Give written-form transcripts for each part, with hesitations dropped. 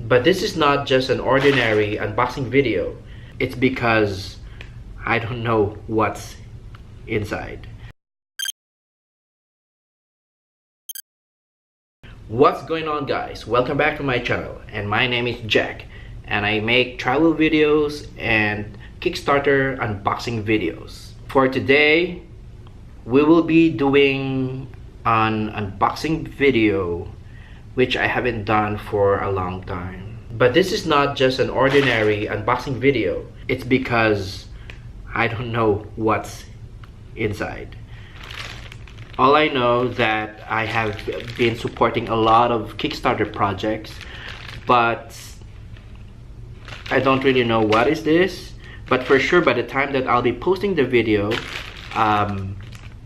But this is not just an ordinary unboxing video. It's because I don't know what's inside. What's going on, guys? Welcome back to my channel, and my name is Jack, and I make travel videos and Kickstarter unboxing videos. For today, we will be doing an unboxing video which I haven't done for a long time. But this is not just an ordinary unboxing video. It's because I don't know what's inside. All I know that I have been supporting a lot of Kickstarter projects, but I don't really know what is this. But for sure, by the time that I'll be posting the video,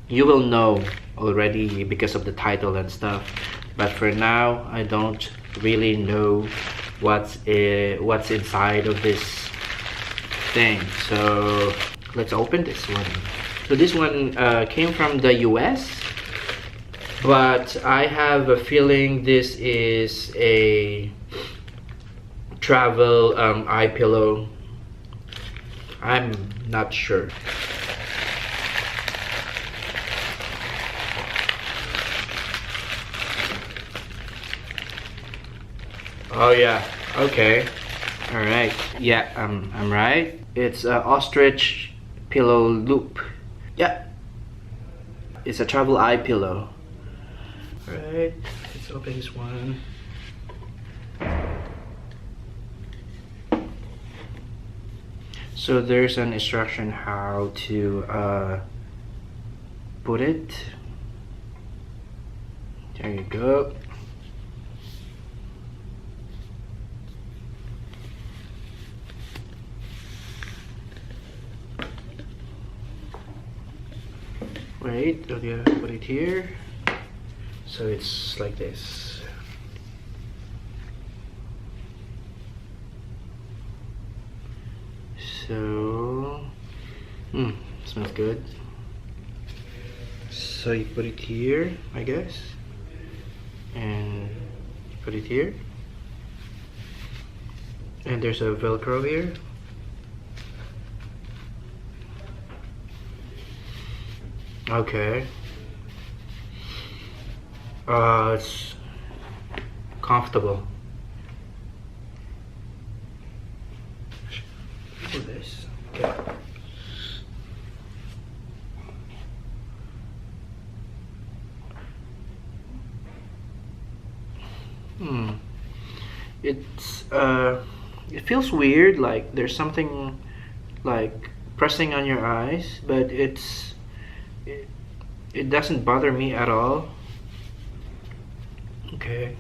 you will know already because of the title and stuff. But for now, I don't really know what's inside of this thing. So let's open this one. So this one came from the US, but I have a feeling this is a travel eye pillow. I'm not sure. Oh yeah, okay, all right, yeah, I'm right. It's a Ostrich pillow loop. Yeah, it's a travel eye pillow. All right, let's open this one. So there's an instruction how to put it. There you go. Wait, okay, put it here. So it's like this. So, smells good. So you put it here, I guess, and put it here. And there's a Velcro here. Okay. It's comfortable. Look at this. Okay. It's it feels weird, like there's something like pressing on your eyes, but it doesn't bother me at all. Okay,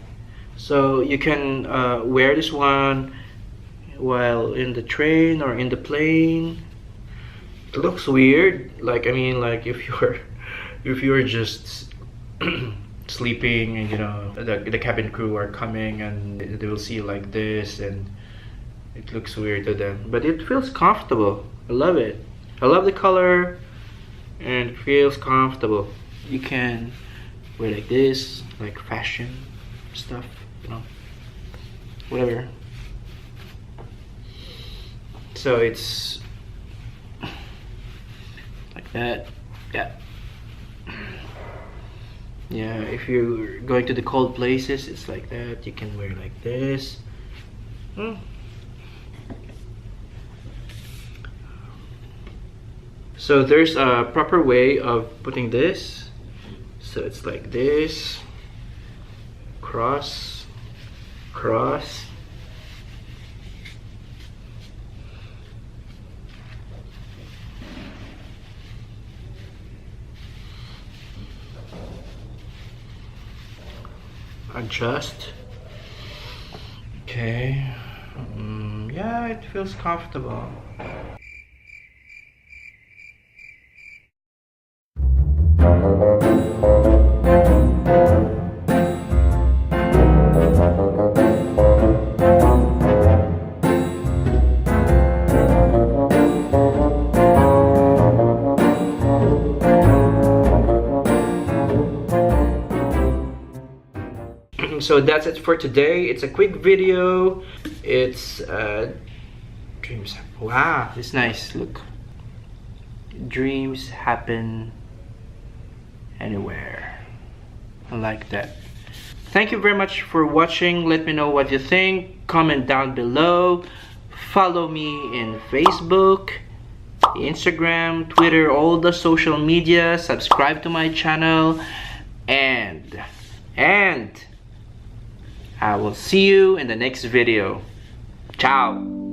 so you can wear this one while in the train or in the plane. It looks weird, like, I mean, like if you're just sleeping and, you know, the cabin crew are coming and they will see you like this, and it looks weird to them, but it feels comfortable. I love it. I love the color, and it feels comfortable. You can wear like this, like fashion stuff, you know, whatever. So it's like that. Yeah, yeah, if you're going to the cold places, it's like that. You can wear like this. So there's a proper way of putting this. So it's like this, cross, cross. Adjust. Okay. Yeah, it feels comfortable. So that's it for today. It's a quick video. It's dreams. Wow, it's nice. Look, dreams happen anywhere. I like that. Thank you very much for watching. Let me know what you think. Comment down below. Follow me in Facebook, Instagram, Twitter, all the social media. Subscribe to my channel, and I will see you in the next video. Ciao.